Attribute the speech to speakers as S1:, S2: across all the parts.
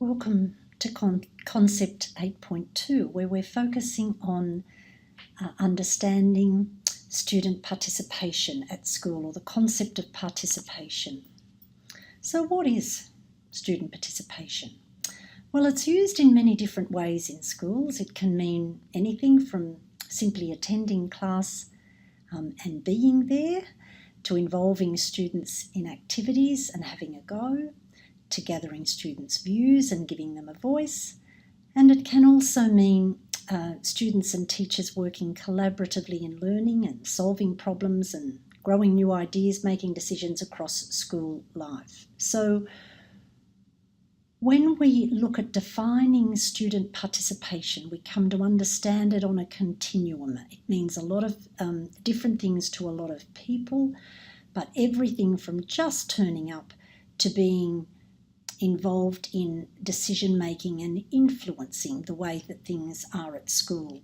S1: Welcome to Concept 8.2, where we're focusing on understanding student participation at school, or the concept of participation. So what is student participation? Well, it's used in many different ways in schools. It can mean anything from simply attending class and being there, to involving students in activities and having a go, to gathering students' views and giving them a voice. And it can also mean students and teachers working collaboratively in learning and solving problems and growing new ideas, making decisions across school life. So when we look at defining student participation, we come to understand it on a continuum. It means a lot of different things to a lot of people, but everything from just turning up to being involved in decision making and influencing the way that things are at school.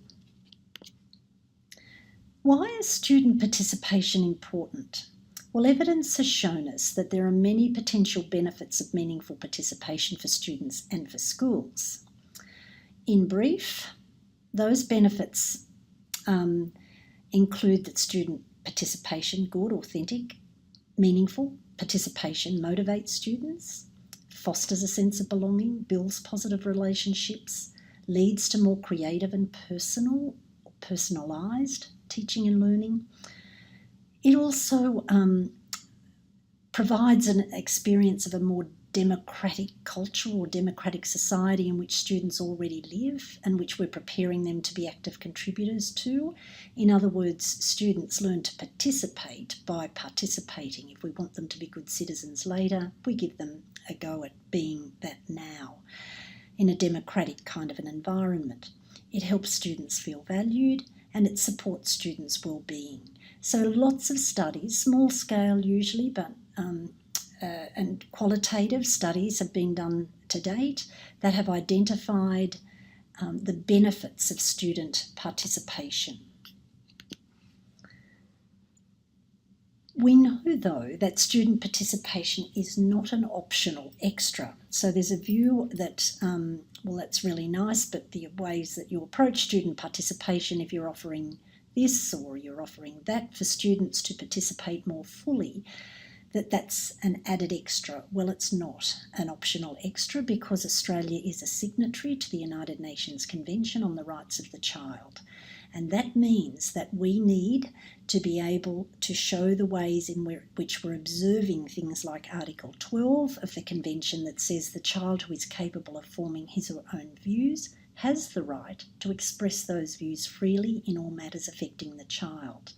S1: Why is student participation important? Well, evidence has shown us that there are many potential benefits of meaningful participation for students and for schools. In brief, those benefits include that student participation, good, authentic, meaningful participation, motivates students, fosters a sense of belonging, builds positive relationships, leads to more creative and personalised teaching and learning. It also provides an experience of a more democratic culture or democratic society in which students already live and which we're preparing them to be active contributors to. In other words, students learn to participate by participating. If we want them to be good citizens later, we give them a go at being that now in a democratic kind of an environment. It helps students feel valued and it supports students' well-being. So lots of studies, small scale usually, but and qualitative studies have been done to date that have identified the benefits of student participation. We know, though, that student participation is not an optional extra. So there's a view that, well, that's really nice, but the ways that you approach student participation, if you're offering this or you're offering that for students to participate more fully, that's an added extra. Well, it's not an optional extra because Australia is a signatory to the United Nations Convention on the Rights of the Child. And that means that we need to be able to show the ways in which we're observing things like Article 12 of the Convention that says the child who is capable of forming his or her own views has the right to express those views freely in all matters affecting the child.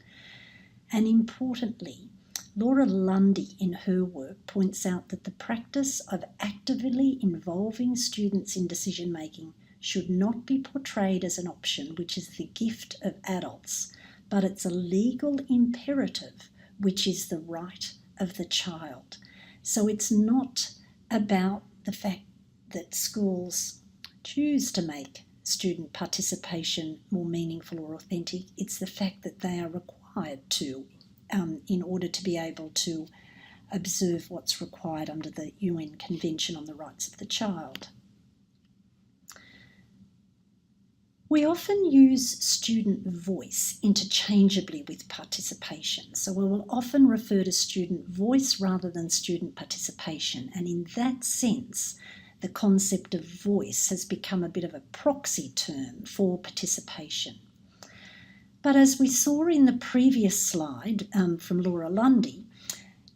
S1: And importantly, Laura Lundy in her work points out that the practice of actively involving students in decision making should not be portrayed as an option, which is the gift of adults, but it's a legal imperative, which is the right of the child. So it's not about the fact that schools choose to make student participation more meaningful or authentic. It's the fact that they are required to, in order to be able to observe what's required under the UN Convention on the Rights of the Child. We often use student voice interchangeably with participation. So we will often refer to student voice rather than student participation. And in that sense, the concept of voice has become a bit of a proxy term for participation. But as we saw in the previous slide from Laura Lundy,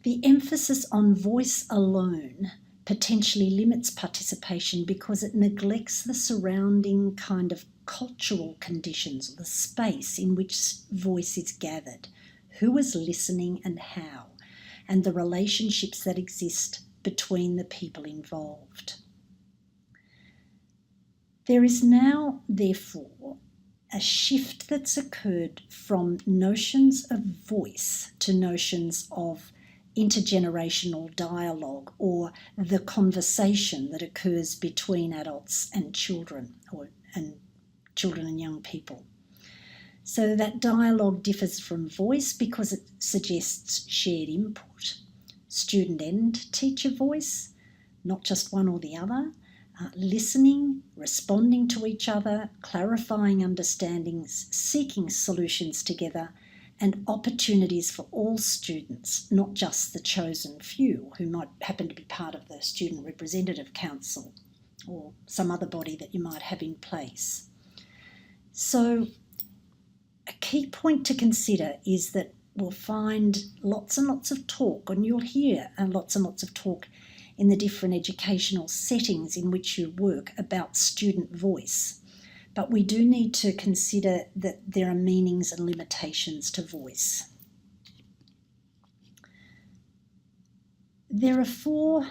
S1: the emphasis on voice alone potentially limits participation because it neglects the surrounding kind of cultural conditions, or the space in which voice is gathered, who is listening and how, and the relationships that exist between the people involved. There is now, therefore, a shift that's occurred from notions of voice to notions of intergenerational dialogue, or the conversation that occurs between adults and children, and children and young people. So that dialogue differs from voice because it suggests shared input, student and teacher voice, not just one or the other, listening, responding to each other, clarifying understandings, seeking solutions together, and opportunities for all students, not just the chosen few who might happen to be part of the Student Representative Council or some other body that you might have in place. So a key point to consider is that we'll find lots and lots of talk, and you'll hear lots and lots of talk in the different educational settings in which you work about student voice. But we do need to consider that there are meanings and limitations to voice. There are four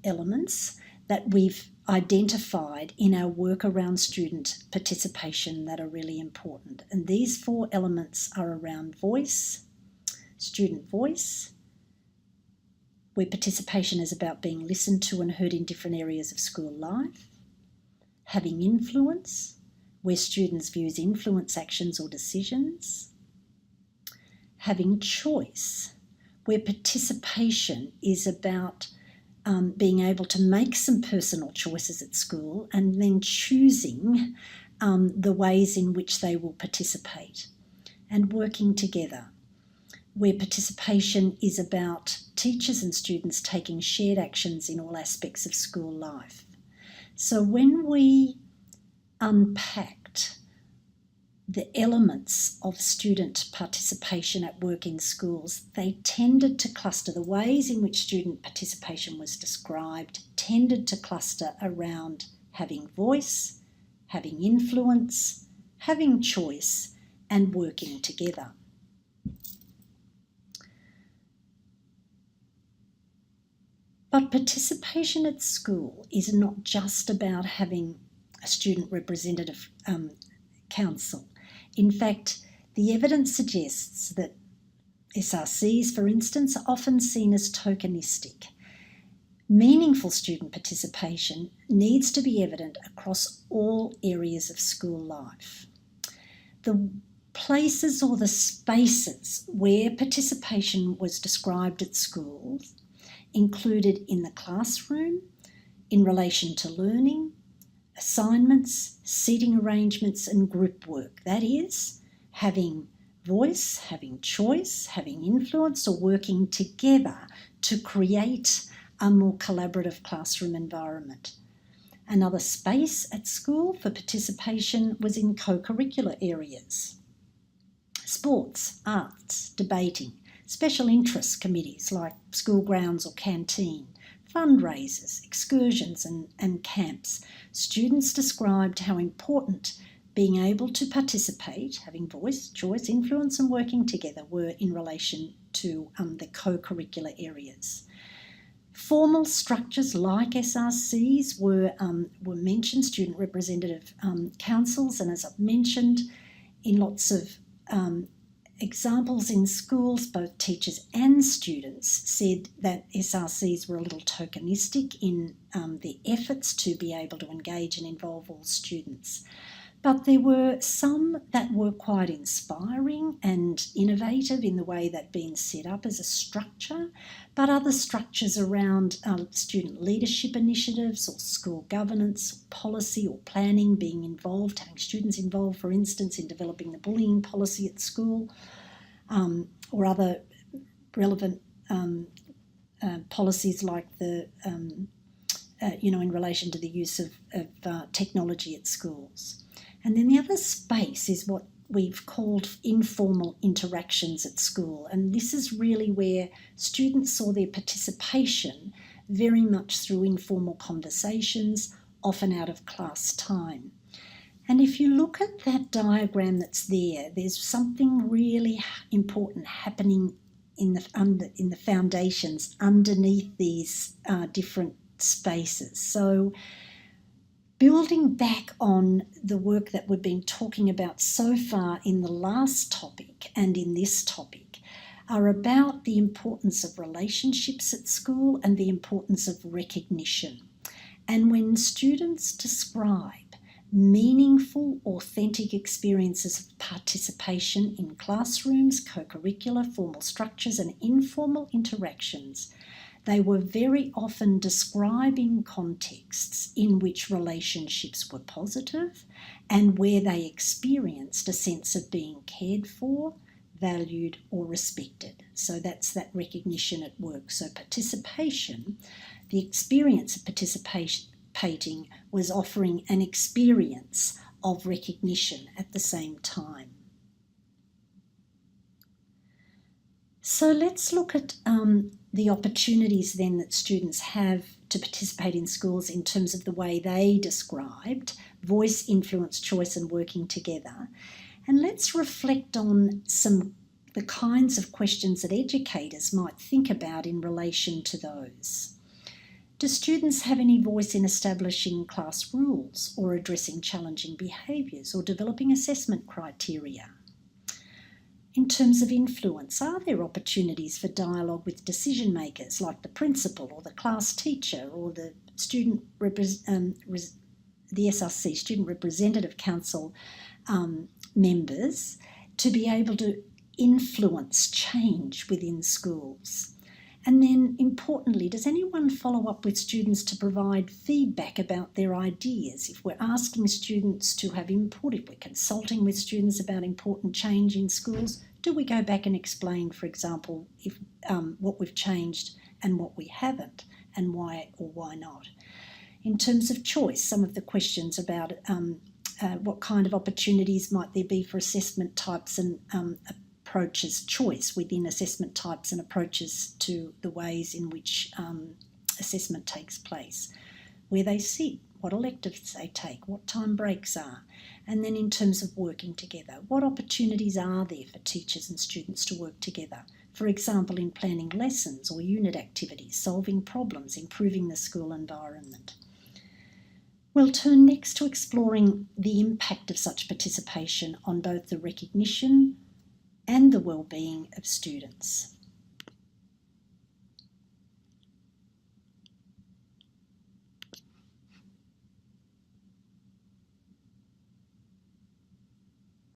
S1: elements that we've identified in our work around student participation that are really important. And these four elements are around voice, student voice, where participation is about being listened to and heard in different areas of school life, having influence, where students' views influence actions or decisions, having choice, where participation is about being able to make some personal choices at school and then choosing the ways in which they will participate, and working together, where participation is about teachers and students taking shared actions in all aspects of school life. So when we unpacked the elements of student participation at work in schools, they tended to cluster, the ways in which student participation was described tended to cluster around having voice, having influence, having choice, and working together. But participation at school is not just about having a student representative council. In fact, the evidence suggests that SRCs, for instance, are often seen as tokenistic. Meaningful student participation needs to be evident across all areas of school life. The places or the spaces where participation was described at schools included in the classroom, in relation to learning, assignments, seating arrangements, and group work. That is, having voice, having choice, having influence, or working together to create a more collaborative classroom environment. Another space at school for participation was in co-curricular areas. Sports, arts, debating, special interest committees like school grounds or canteen, fundraisers, excursions and camps. Students described how important being able to participate, having voice, choice, influence and working together were in relation to the co-curricular areas. Formal structures like SRCs were mentioned, student representative councils, and as I've mentioned, in lots of examples in schools, both teachers and students said that SRCs were a little tokenistic in their efforts to be able to engage and involve all students. But there were some that were quite inspiring and innovative in the way they'd been set up as a structure, but other structures around student leadership initiatives or school governance, or policy or planning being involved, having students involved, for instance, in developing the bullying policy at school, or other relevant policies like the, in relation to the use of technology at schools. And then the other space is what we've called informal interactions at school. And this is really where students saw their participation very much through informal conversations, often out of class time. And if you look at that diagram that's there, there's something really important happening in the foundations underneath these different spaces. So building back on the work that we've been talking about so far in the last topic and in this topic are about the importance of relationships at school and the importance of recognition. And when students describe meaningful, authentic experiences of participation in classrooms, co-curricular, formal structures and informal interactions, They were very often describing contexts in which relationships were positive and where they experienced a sense of being cared for, valued, or respected. So that's that recognition at work. So participation, the experience of participating was offering an experience of recognition at the same time. So let's look at the opportunities then that students have to participate in schools in terms of the way they described voice, influence, choice and working together. And let's reflect on the kinds of questions that educators might think about in relation to those. Do students have any voice in establishing class rules or addressing challenging behaviours or developing assessment criteria? In terms of influence, are there opportunities for dialogue with decision makers like the principal or the class teacher or the the SRC, Student Representative Council members, to be able to influence change within schools? And then importantly, does anyone follow up with students to provide feedback about their ideas? If we're asking students to have input, if we're consulting with students about important change in schools, do we go back and explain, for example, if what we've changed and what we haven't, and why or why not? In terms of choice, some of the questions about what kind of opportunities might there be for assessment types and approaches, choice within assessment types and approaches to the ways in which assessment takes place, where they sit, what electives they take, what time breaks are, and then in terms of working together, what opportunities are there for teachers and students to work together, for example in planning lessons or unit activities, solving problems, improving the school environment. We'll turn next to exploring the impact of such participation on both the recognition and the well-being of students.